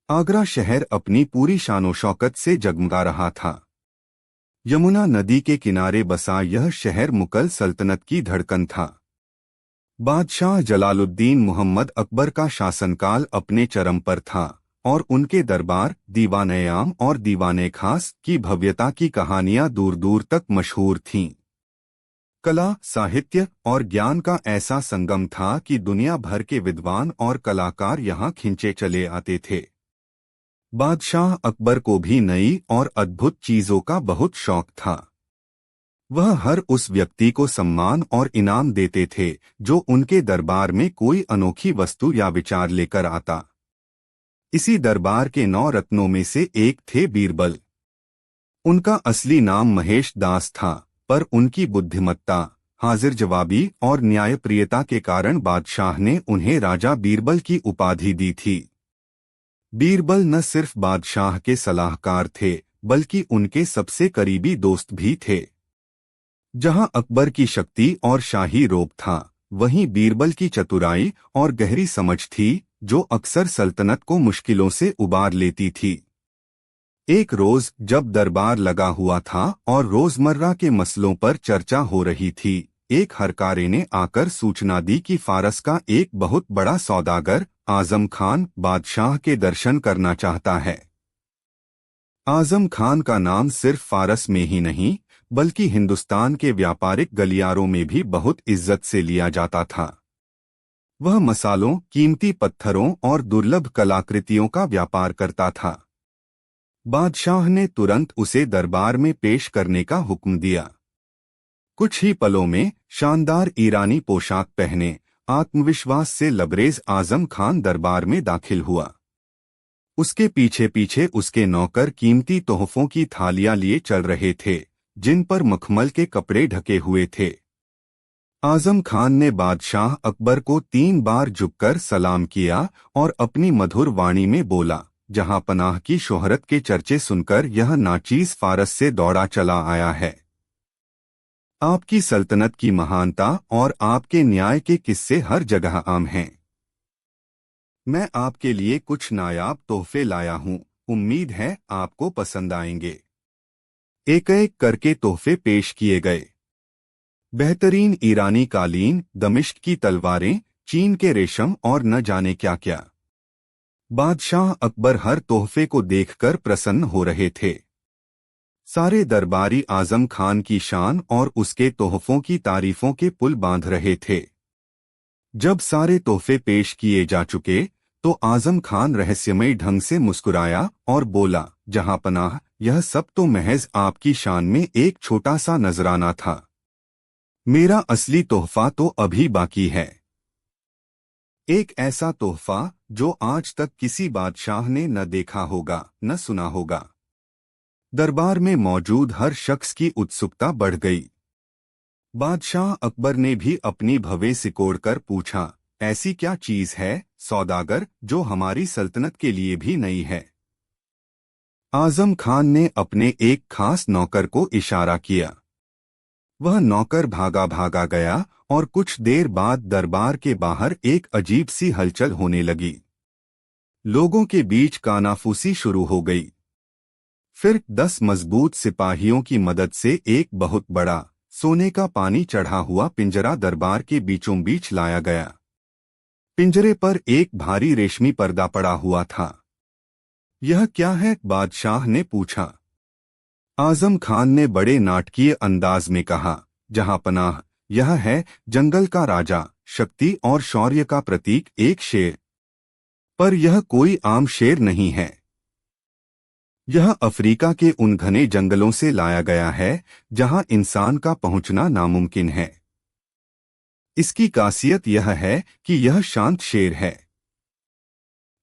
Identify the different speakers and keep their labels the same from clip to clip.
Speaker 1: आगरा शहर अपनी पूरी शानो शौकत से जगमगा रहा था। यमुना नदी के किनारे बसा यह शहर मुगल सल्तनत की धड़कन था। बादशाह जलालुद्दीन मोहम्मद अकबर का शासनकाल अपने चरम पर था और उनके दरबार दीवान-ए-आम और दीवान-ए-खास की भव्यता की कहानियां दूर दूर तक मशहूर थीं। कला, साहित्य और ज्ञान का ऐसा संगम था कि दुनिया भर के विद्वान और कलाकार यहाँ खिंचे चले आते थे। बादशाह अकबर को भी नई और अद्भुत चीजों का बहुत शौक था। वह हर उस व्यक्ति को सम्मान और इनाम देते थे जो उनके दरबार में कोई अनोखी वस्तु या विचार लेकर आता। इसी दरबार के 9 रत्नों में से एक थे बीरबल। उनका असली नाम महेश दास था, पर उनकी बुद्धिमत्ता, हाजिर जवाबी और न्यायप्रियता के कारण बादशाह ने उन्हें राजा बीरबल की उपाधि दी थी। बीरबल न सिर्फ बादशाह के सलाहकार थे, बल्कि उनके सबसे करीबी दोस्त भी थे। जहां अकबर की शक्ति और शाही रोब था, वहीं बीरबल की चतुराई और गहरी समझ थी, जो अक्सर सल्तनत को मुश्किलों से उबार लेती थी। एक रोज जब दरबार लगा हुआ था और रोजमर्रा के मसलों पर चर्चा हो रही थी, एक हरकारे ने आकर सूचना दी कि फारस का एक बहुत बड़ा सौदागर आजम खान बादशाह के दर्शन करना चाहता है। आजम खान का नाम सिर्फ फारस में ही नहीं, बल्कि हिंदुस्तान के व्यापारिक गलियारों में भी बहुत इज्जत से लिया जाता था। वह मसालों, कीमती पत्थरों और दुर्लभ कलाकृतियों का व्यापार करता था। बादशाह ने तुरंत उसे दरबार में पेश करने का हुक्म दिया। कुछ ही पलों में शानदार ईरानी पोशाक पहने, आत्मविश्वास से लबरेज आजम खान दरबार में दाखिल हुआ। उसके पीछे पीछे उसके नौकर कीमती तोहफों की थालियां लिए चल रहे थे, जिन पर मखमल के कपड़े ढके हुए थे। आजम खान ने बादशाह अकबर को 3 बार झुककर सलाम किया और अपनी मधुर वाणी में बोला, जहां पनाह की शोहरत के चर्चे सुनकर यह नाचीज फारस से दौड़ा चला आया है। आपकी सल्तनत की महानता और आपके न्याय के किस्से हर जगह आम हैं। मैं आपके लिए कुछ नायाब तोहफे लाया हूं, उम्मीद है आपको पसंद आएंगे। एक एक करके तोहफे पेश किए गए। बेहतरीन ईरानी कालीन, दमिश्क की तलवारें, चीन के रेशम और न जाने क्या क्या। बादशाह अकबर हर तोहफे को देखकर प्रसन्न हो रहे थे। सारे दरबारी आजम खान की शान और उसके तोहफों की तारीफों के पुल बांध रहे थे। जब सारे तोहफे पेश किए जा चुके, तो आजम खान रहस्यमयी ढंग से मुस्कुराया और बोला, जहां पनाह, यह सब तो महज आपकी शान में एक छोटा सा नजराना था। मेरा असली तोहफा तो अभी बाकी है। एक ऐसा तोहफा जो आज तक किसी बादशाह ने न देखा होगा, न सुना होगा। दरबार में मौजूद हर शख्स की उत्सुकता बढ़ गई। बादशाह अकबर ने भी अपनी भवें सिकोड़कर पूछा, ऐसी क्या चीज है सौदागर, जो हमारी सल्तनत के लिए भी नई है? आजम खान ने अपने एक खास नौकर को इशारा किया। वह नौकर भागा भागा गया और कुछ देर बाद दरबार के बाहर एक अजीब सी हलचल होने लगी। लोगों के बीच कानाफूसी शुरू हो गई। फिर 10 मजबूत सिपाहियों की मदद से एक बहुत बड़ा सोने का पानी चढ़ा हुआ पिंजरा दरबार के बीचों बीच लाया गया। पिंजरे पर एक भारी रेशमी पर्दा पड़ा हुआ था। यह क्या है? बादशाह ने पूछा। आजम खान ने बड़े नाटकीय अंदाज में कहा, जहां पनाह, यह है जंगल का राजा, शक्ति और शौर्य का प्रतीक, एक शेर। पर यह कोई आम शेर नहीं है। यह अफ्रीका के उन घने जंगलों से लाया गया है जहां इंसान का पहुंचना नामुमकिन है। इसकी खासियत यह है कि यह शांत शेर है।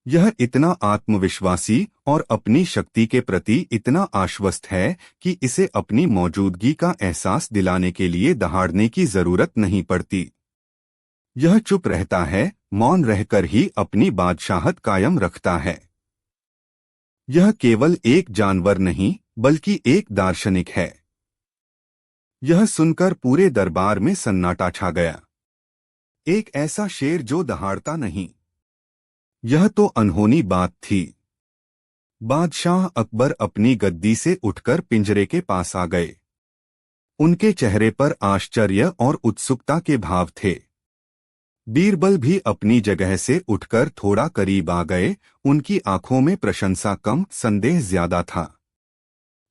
Speaker 1: यह इतना आत्मविश्वासी और अपनी शक्ति के प्रति इतना आश्वस्त है कि इसे अपनी मौजूदगी का एहसास दिलाने के लिए दहाड़ने की जरूरत नहीं पड़ती। यह चुप रहता है, मौन रहकर ही अपनी बादशाहत कायम रखता है। यह केवल एक जानवर नहीं, बल्कि एक दार्शनिक है। यह सुनकर पूरे दरबार में सन्नाटा छा गया। एक ऐसा शेर जो दहाड़ता नहीं, यह तो अनहोनी बात थी। बादशाह अकबर अपनी गद्दी से उठकर पिंजरे के पास आ गए। उनके चेहरे पर आश्चर्य और उत्सुकता के भाव थे। बीरबल भी अपनी जगह से उठकर थोड़ा करीब आ गए। उनकी आंखों में प्रशंसा कम, संदेह ज्यादा था।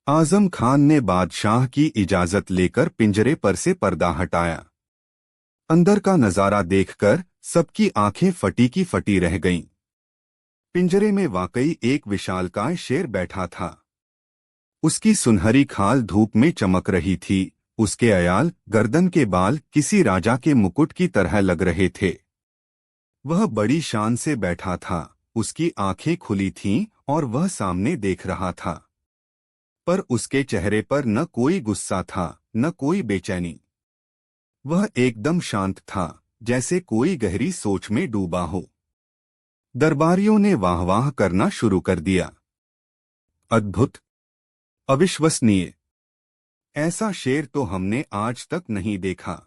Speaker 1: आजम खान ने बादशाह की इजाजत लेकर पिंजरे पर से पर्दा हटाया। अंदर का नजारा देखकर सबकी आंखें फटी की फटी रह गईं। पिंजरे में वाकई एक विशालकाय शेर बैठा था। उसकी सुनहरी खाल धूप में चमक रही थी। उसके अयाल गर्दन के बाल किसी राजा के मुकुट की तरह लग रहे थे। वह बड़ी शान से बैठा था। उसकी आंखें खुली थीं और वह सामने देख रहा था। पर उसके चेहरे पर न कोई गुस्सा था, न कोई बेचैनी। वह एकदम शांत था, जैसे कोई गहरी सोच में डूबा हो। दरबारियों ने वाह वाह करना शुरू कर दिया। अद्भुत, अविश्वसनीय, ऐसा शेर तो हमने आज तक नहीं देखा।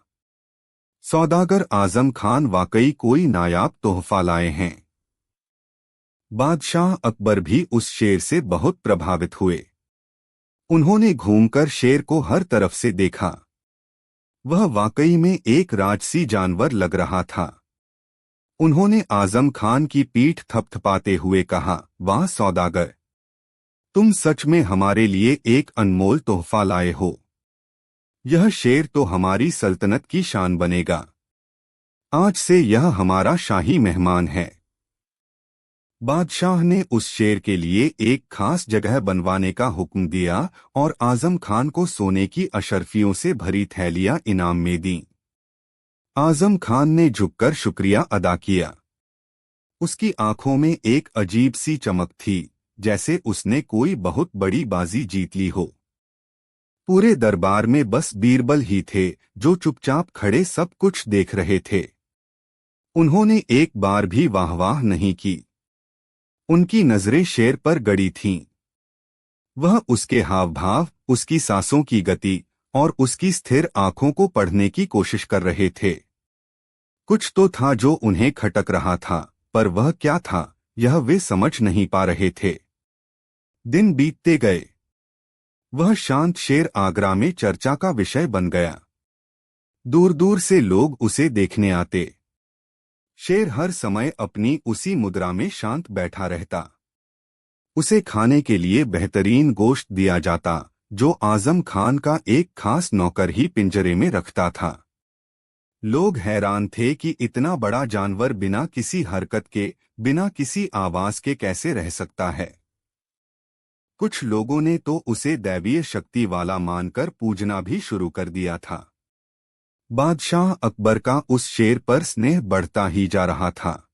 Speaker 1: सौदागर आजम खान वाकई कोई नायाब तोहफा लाए हैं। बादशाह अकबर भी उस शेर से बहुत प्रभावित हुए। उन्होंने घूमकर शेर को हर तरफ से देखा। वह वाकई में एक राजसी जानवर लग रहा था। उन्होंने आजम खान की पीठ थपथपाते हुए कहा, वाह सौदागर, तुम सच में हमारे लिए एक अनमोल तोहफा लाए हो। यह शेर तो हमारी सल्तनत की शान बनेगा। आज से यह हमारा शाही मेहमान है। बादशाह ने उस शेर के लिए एक खास जगह बनवाने का हुक्म दिया और आजम खान को सोने की अशर्फियों से भरी थैलियां इनाम में दीं। आजम खान ने झुककर शुक्रिया अदा किया। उसकी आंखों में एक अजीब सी चमक थी, जैसे उसने कोई बहुत बड़ी बाजी जीत ली हो। पूरे दरबार में बस बीरबल ही थे जो चुपचाप खड़े सब कुछ देख रहे थे। उन्होंने एक बार भी वाहवाह नहीं की। उनकी नजरें शेर पर गड़ी थीं। वह उसके हाव भाव, उसकी सांसों की गति और उसकी स्थिर आंखों को पढ़ने की कोशिश कर रहे थे। कुछ तो था जो उन्हें खटक रहा था, पर वह क्या था, यह वे समझ नहीं पा रहे थे। दिन बीतते गए। वह शांत शेर आगरा में चर्चा का विषय बन गया। दूर दूर से लोग उसे देखने आते। शेर हर समय अपनी उसी मुद्रा में शांत बैठा रहता। उसे खाने के लिए बेहतरीन गोश्त दिया जाता, जो आजम खान का एक खास नौकर ही पिंजरे में रखता था। लोग हैरान थे कि इतना बड़ा जानवर बिना किसी हरकत के, बिना किसी आवाज के कैसे रह सकता है। कुछ लोगों ने तो उसे दैवीय शक्ति वाला मानकर पूजना भी शुरू कर दिया था। बादशाह अकबर का उस शेर पर स्नेह बढ़ता ही जा रहा था।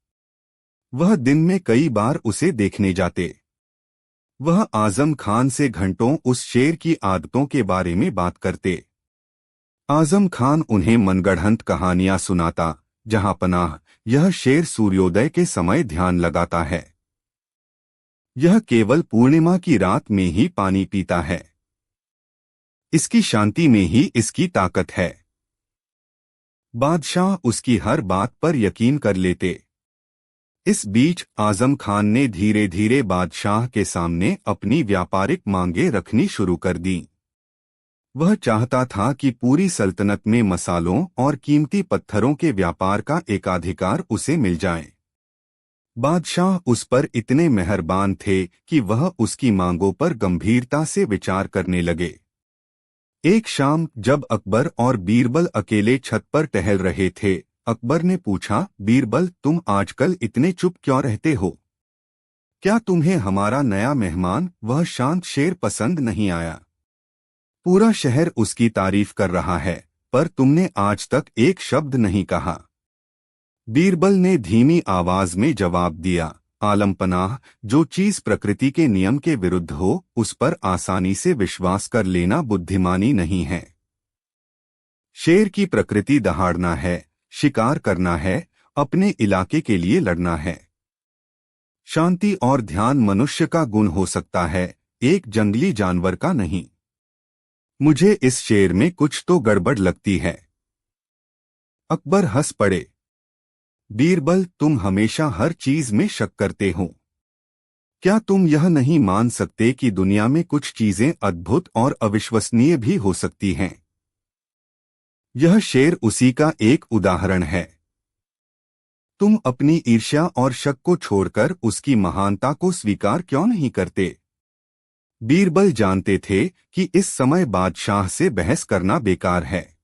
Speaker 1: वह दिन में कई बार उसे देखने जाते। वह आजम खान से घंटों उस शेर की आदतों के बारे में बात करते। आजम खान उन्हें मनगढ़ंत कहानियां सुनाता, जहां पनाह, यह शेर सूर्योदय के समय ध्यान लगाता है। यह केवल पूर्णिमा की रात में ही पानी पीता है। इसकी शांति में ही इसकी ताकत है। बादशाह उसकी हर बात पर यकीन कर लेते। इस बीच आजम खान ने धीरे धीरे बादशाह के सामने अपनी व्यापारिक मांगें रखनी शुरू कर दी। वह चाहता था कि पूरी सल्तनत में मसालों और कीमती पत्थरों के व्यापार का एकाधिकार उसे मिल जाए। बादशाह उस पर इतने मेहरबान थे कि वह उसकी मांगों पर गंभीरता से विचार करने लगे। एक शाम जब अकबर और बीरबल अकेले छत पर टहल रहे थे, अकबर ने पूछा, बीरबल, तुम आजकल इतने चुप क्यों रहते हो? क्या तुम्हें हमारा नया मेहमान, वह शांत शेर, पसंद नहीं आया? पूरा शहर उसकी तारीफ कर रहा है, पर तुमने आज तक एक शब्द नहीं कहा। बीरबल ने धीमी आवाज में जवाब दिया, आलमपनाह, जो चीज प्रकृति के नियम के विरुद्ध हो, उस पर आसानी से विश्वास कर लेना बुद्धिमानी नहीं है। शेर की प्रकृति दहाड़ना है, शिकार करना है, अपने इलाके के लिए लड़ना है। शांति और ध्यान मनुष्य का गुण हो सकता है, एक जंगली जानवर का नहीं। मुझे इस शेर में कुछ तो गड़बड़ लगती है। अकबर हंस पड़े। बीरबल, तुम हमेशा हर चीज में शक करते हो। क्या तुम यह नहीं मान सकते कि दुनिया में कुछ चीजें अद्भुत और अविश्वसनीय भी हो सकती हैं? यह शेर उसी का एक उदाहरण है। तुम अपनी ईर्ष्या और शक को छोड़कर उसकी महानता को स्वीकार क्यों नहीं करते? बीरबल जानते थे कि इस समय बादशाह से बहस करना बेकार है।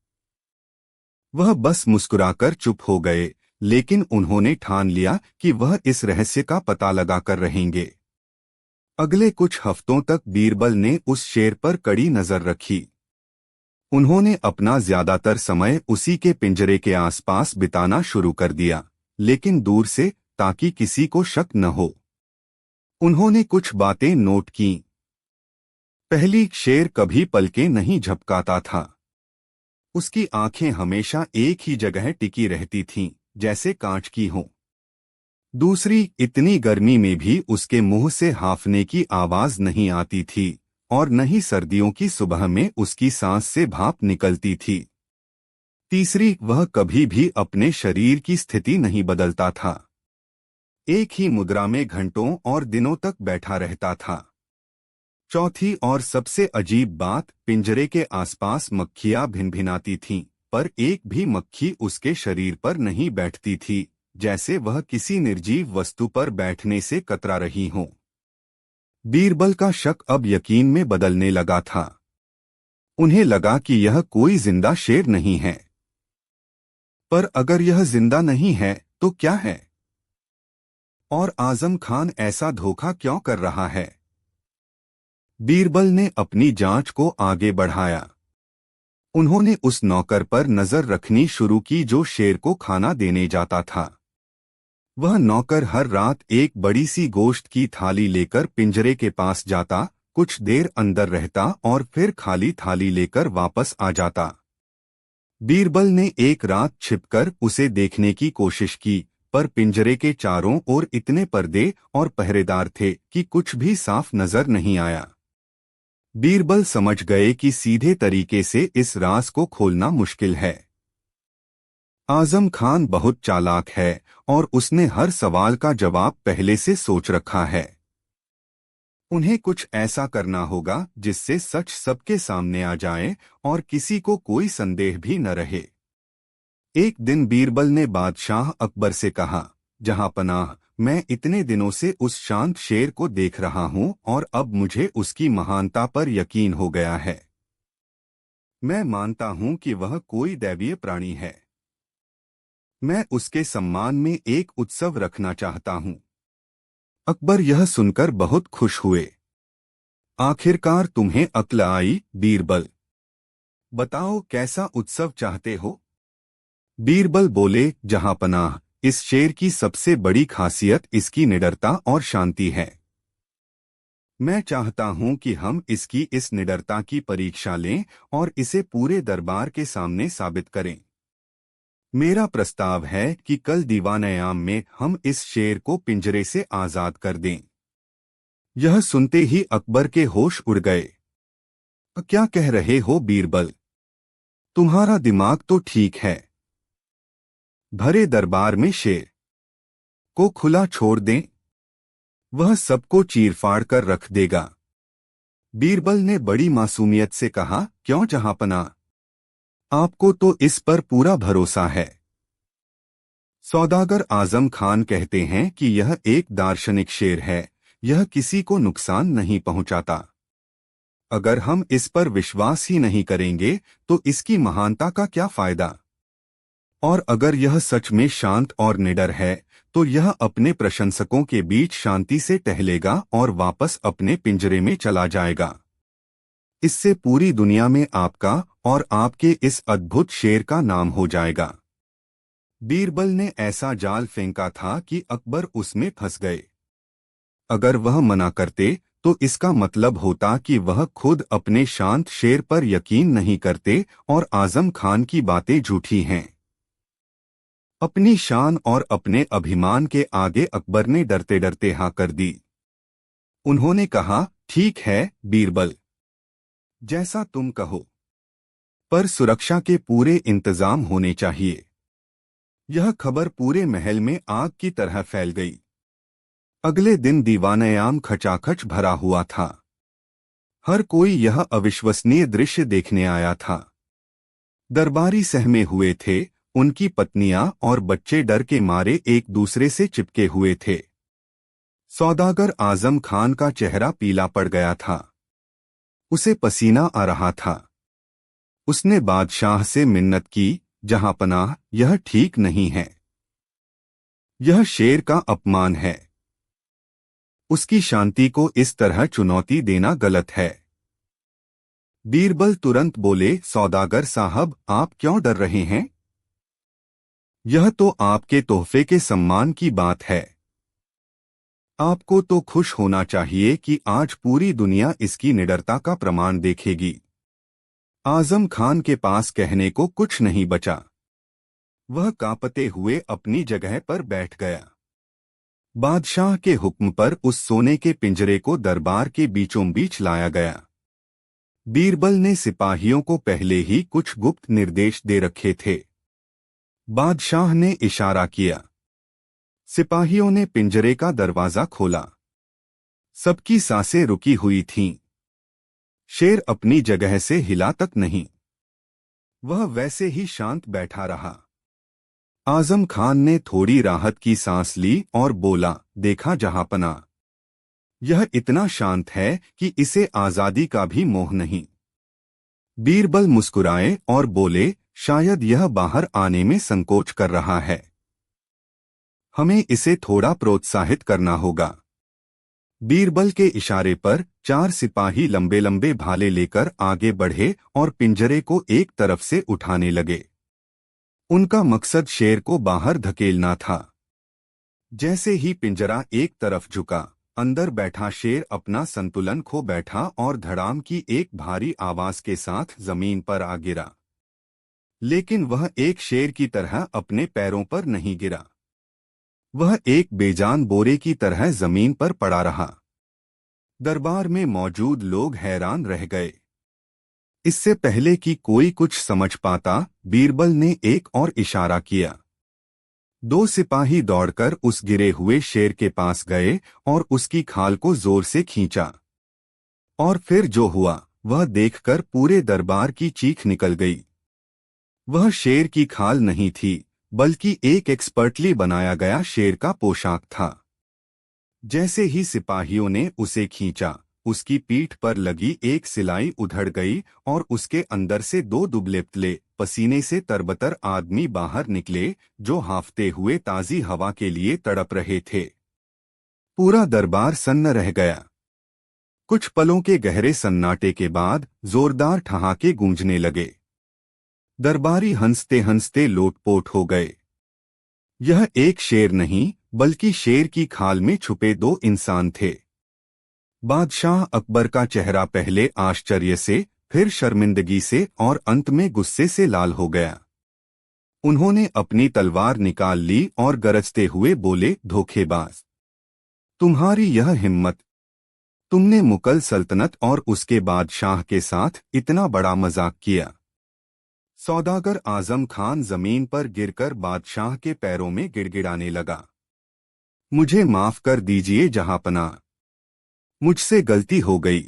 Speaker 1: वह बस मुस्कुराकर चुप हो गए, लेकिन उन्होंने ठान लिया कि वह इस रहस्य का पता लगाकर रहेंगे। अगले कुछ हफ्तों तक बीरबल ने उस शेर पर कड़ी नजर रखी। उन्होंने अपना ज्यादातर समय उसी के पिंजरे के आसपास बिताना शुरू कर दिया, लेकिन दूर से, ताकि किसी को शक न हो। उन्होंने कुछ बातें नोट कीं। पहली, शेर कभी पलकें नहीं झपकाता था। उसकी आंखें हमेशा एक ही जगह टिकी रहती थीं, जैसे कांच की हों। दूसरी, इतनी गर्मी में भी उसके मुंह से हांफने की आवाज नहीं आती थी, और न ही सर्दियों की सुबह में उसकी सांस से भाप निकलती थी। तीसरी, वह कभी भी अपने शरीर की स्थिति नहीं बदलता था। एक ही मुद्रा में घंटों और दिनों तक बैठा रहता था। चौथी और सबसे अजीब बात, पिंजरे के आसपास मक्खियां भिनभिनाती थीं, पर एक भी मक्खी उसके शरीर पर नहीं बैठती थी, जैसे वह किसी निर्जीव वस्तु पर बैठने से कतरा रही हों। बीरबल का शक अब यकीन में बदलने लगा था। उन्हें लगा कि यह कोई जिंदा शेर नहीं है। पर अगर यह जिंदा नहीं है, तो क्या है? और आजम खान ऐसा धोखा क्यों कर रहा है? बीरबल ने अपनी जांच को आगे बढ़ाया। उन्होंने उस नौकर पर नजर रखनी शुरू की जो शेर को खाना देने जाता था। वह नौकर हर रात एक बड़ी सी गोश्त की थाली लेकर पिंजरे के पास जाता, कुछ देर अंदर रहता और फिर खाली थाली लेकर वापस आ जाता। बीरबल ने एक रात छिपकर उसे देखने की कोशिश की, पर पिंजरे के चारों ओर इतने पर्दे और पहरेदार थे कि कुछ भी साफ नजर नहीं आया। बीरबल समझ गए कि सीधे तरीके से इस राज को खोलना मुश्किल है। आजम खान बहुत चालाक है और उसने हर सवाल का जवाब पहले से सोच रखा है। उन्हें कुछ ऐसा करना होगा जिससे सच सबके सामने आ जाए और किसी को कोई संदेह भी न रहे। एक दिन बीरबल ने बादशाह अकबर से कहा, जहांपनाह, मैं इतने दिनों से उस शांत शेर को देख रहा हूं और अब मुझे उसकी महानता पर यकीन हो गया है। मैं मानता हूं कि वह कोई दैवीय प्राणी है। मैं उसके सम्मान में एक उत्सव रखना चाहता हूं। अकबर यह सुनकर बहुत खुश हुए। आखिरकार तुम्हें अक्ल आई, बीरबल। बताओ, कैसा उत्सव चाहते हो? बीरबल बोले, जहांपनाह, इस शेर की सबसे बड़ी खासियत इसकी निडरता और शांति है। मैं चाहता हूं कि हम इसकी इस निडरता की परीक्षा लें और इसे पूरे दरबार के सामने साबित करें। मेरा प्रस्ताव है कि कल दीवान-ए-आम में हम इस शेर को पिंजरे से आजाद कर दें। यह सुनते ही अकबर के होश उड़ गए। क्या कह रहे हो बीरबल? तुम्हारा दिमाग तो ठीक है। भरे दरबार में शेर को खुला छोड़ दें? वह सबको चीरफाड़ कर रख देगा। बीरबल ने बड़ी मासूमियत से कहा, क्यों जहांपनाह? आपको तो इस पर पूरा भरोसा है। सौदागर आजम खान कहते हैं कि यह एक दार्शनिक शेर है, यह किसी को नुकसान नहीं पहुंचाता। अगर हम इस पर विश्वास ही नहीं करेंगे तो इसकी महानता का क्या फायदा? और अगर यह सच में शांत और निडर है तो यह अपने प्रशंसकों के बीच शांति से टहलेगा और वापस अपने पिंजरे में चला जाएगा। इससे पूरी दुनिया में आपका और आपके इस अद्भुत शेर का नाम हो जाएगा। बीरबल ने ऐसा जाल फेंका था कि अकबर उसमें फंस गए। अगर वह मना करते तो इसका मतलब होता कि वह खुद अपने शांत शेर पर यकीन नहीं करते और आजम खान की बातें झूठी हैं। अपनी शान और अपने अभिमान के आगे अकबर ने डरते डरते हाँ कर दी। उन्होंने कहा, ठीक है बीरबल, जैसा तुम कहो, पर सुरक्षा के पूरे इंतजाम होने चाहिए। यह खबर पूरे महल में आग की तरह फैल गई। अगले दिन दीवानयाम खचाखच भरा हुआ था। हर कोई यह अविश्वसनीय दृश्य देखने आया था। दरबारी सहमे हुए थे, उनकी पत्नियां और बच्चे डर के मारे एक दूसरे से चिपके हुए थे। सौदागर आजम खान का चेहरा पीला पड़ गया था। उसे पसीना आ रहा था। उसने बादशाह से मिन्नत की, जहांपनाह, यह ठीक नहीं है। यह शेर का अपमान है। उसकी शांति को इस तरह चुनौती देना गलत है। बीरबल तुरंत बोले, सौदागर साहब, आप क्यों डर रहे हैं? यह तो आपके तोहफे के सम्मान की बात है। आपको तो खुश होना चाहिए कि आज पूरी दुनिया इसकी निडरता का प्रमाण देखेगी। आजम खान के पास कहने को कुछ नहीं बचा। वह कांपते हुए अपनी जगह पर बैठ गया। बादशाह के हुक्म पर उस सोने के पिंजरे को दरबार के बीचों बीच लाया गया। बीरबल ने सिपाहियों को पहले ही कुछ गुप्त निर्देश दे रखे थे। बादशाह ने इशारा किया। सिपाहियों ने पिंजरे का दरवाजा खोला। सबकी सांसें रुकी हुई थीं। शेर अपनी जगह से हिला तक नहीं। वह वैसे ही शांत बैठा रहा। आजम खान ने थोड़ी राहत की सांस ली और बोला, देखा जहांपना, यह इतना शांत है कि इसे आजादी का भी मोह नहीं। बीरबल मुस्कुराए और बोले, शायद यह बाहर आने में संकोच कर रहा है। हमें इसे थोड़ा प्रोत्साहित करना होगा। बीरबल के इशारे पर 4 सिपाही लंबे लंबे भाले लेकर आगे बढ़े और पिंजरे को एक तरफ से उठाने लगे। उनका मकसद शेर को बाहर धकेलना था। जैसे ही पिंजरा एक तरफ झुका, अंदर बैठा शेर अपना संतुलन खो बैठा और धड़ाम की एक भारी आवाज के साथ जमीन पर आ गिरा। लेकिन वह एक शेर की तरह अपने पैरों पर नहीं गिरा। वह एक बेजान बोरे की तरह जमीन पर पड़ा रहा। दरबार में मौजूद लोग हैरान रह गए। इससे पहले कि कोई कुछ समझ पाता, बीरबल ने एक और इशारा किया। 2 सिपाही दौड़कर उस गिरे हुए शेर के पास गए और उसकी खाल को जोर से खींचा। और फिर जो हुआ, वह देखकर पूरे दरबार की चीख निकल गई। वह शेर की खाल नहीं थी, बल्कि एक एक्सपर्टली बनाया गया शेर का पोशाक था। जैसे ही सिपाहियों ने उसे खींचा, उसकी पीठ पर लगी एक सिलाई उधड़ गई और उसके अंदर से 2 दुबले-पतले, पसीने से तरबतर आदमी बाहर निकले, जो हांफते हुए ताजी हवा के लिए तड़प रहे थे। पूरा दरबार सन्न रह गया। कुछ पलों के गहरे सन्नाटे के बाद जोरदार ठहाके गूंजने लगे। दरबारी हंसते हंसते लोटपोट हो गए। यह एक शेर नहीं, बल्कि शेर की खाल में छुपे 2 इंसान थे। बादशाह अकबर का चेहरा पहले आश्चर्य से, फिर शर्मिंदगी से और अंत में गुस्से से लाल हो गया। उन्होंने अपनी तलवार निकाल ली और गरजते हुए बोले, धोखेबाज, तुम्हारी यह हिम्मत! तुमने मुगल सल्तनत और उसके बादशाह के साथ इतना बड़ा मजाक किया। सौदागर आजम खान जमीन पर गिरकर बादशाह के पैरों में गिड़गिड़ाने लगा। मुझे माफ कर दीजिए जहांपना, मुझसे गलती हो गई।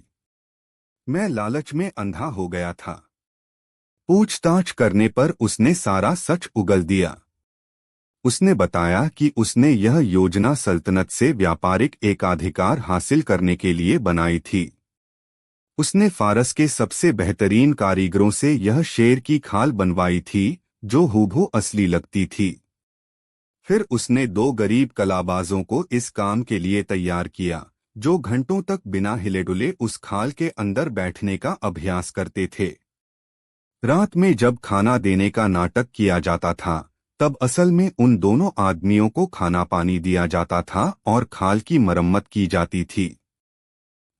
Speaker 1: मैं लालच में अंधा हो गया था। पूछताछ करने पर उसने सारा सच उगल दिया। उसने बताया कि उसने यह योजना सल्तनत से व्यापारिक एकाधिकार हासिल करने के लिए बनाई थी। उसने फारस के सबसे बेहतरीन कारीगरों से यह शेर की खाल बनवाई थी, जो हूबहू असली लगती थी। फिर उसने 2 गरीब कलाबाजों को इस काम के लिए तैयार किया, जो घंटों तक बिना हिले डुले उस खाल के अंदर बैठने का अभ्यास करते थे। रात में जब खाना देने का नाटक किया जाता था, तब असल में उन दोनों आदमियों को खाना पानी दिया जाता था और खाल की मरम्मत की जाती थी।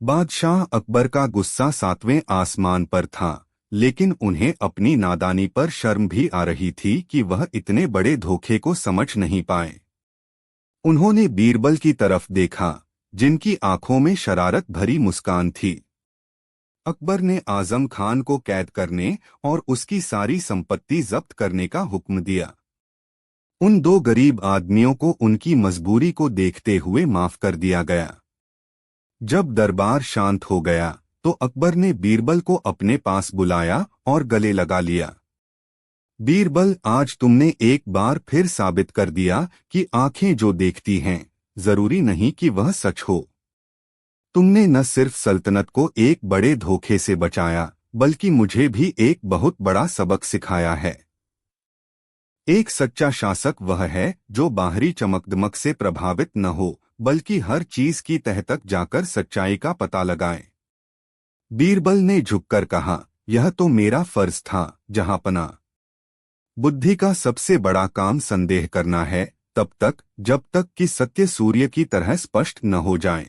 Speaker 1: बादशाह अकबर का गुस्सा 7वें आसमान पर था, लेकिन उन्हें अपनी नादानी पर शर्म भी आ रही थी कि वह इतने बड़े धोखे को समझ नहीं पाए। उन्होंने बीरबल की तरफ देखा, जिनकी आंखों में शरारत भरी मुस्कान थी। अकबर ने आजम खान को कैद करने और उसकी सारी संपत्ति जब्त करने का हुक्म दिया। उन दो गरीब आदमियों को उनकी मजबूरी को देखते हुए माफ कर दिया गया। जब दरबार शांत हो गया तो अकबर ने बीरबल को अपने पास बुलाया और गले लगा लिया। बीरबल, आज तुमने एक बार फिर साबित कर दिया कि आंखें जो देखती हैं जरूरी नहीं कि वह सच हो। तुमने न सिर्फ सल्तनत को एक बड़े धोखे से बचाया बल्कि मुझे भी एक बहुत बड़ा सबक सिखाया है। एक सच्चा शासक वह है जो बाहरी चमकदमक से प्रभावित न हो बल्कि हर चीज की तह तक जाकर सच्चाई का पता लगाए। बीरबल ने झुककर कहा, यह तो मेरा फर्ज था जहांपना। बुद्धि का सबसे बड़ा काम संदेह करना है, तब तक जब तक कि सत्य सूर्य की तरह स्पष्ट न हो जाए।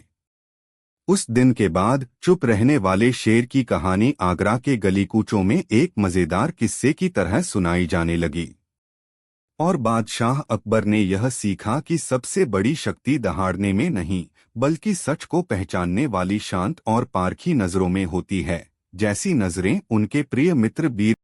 Speaker 1: उस दिन के बाद चुप रहने वाले शेर की कहानी आगरा के गली कूचों में एक मजेदार किस्से की तरह सुनाई जाने लगी। और बादशाह अकबर ने यह सीखा कि सबसे बड़ी शक्ति दहाड़ने में नहीं बल्कि सच को पहचानने वाली शांत और पारखी नजरों में होती है, जैसी नजरें उनके प्रिय मित्र बीर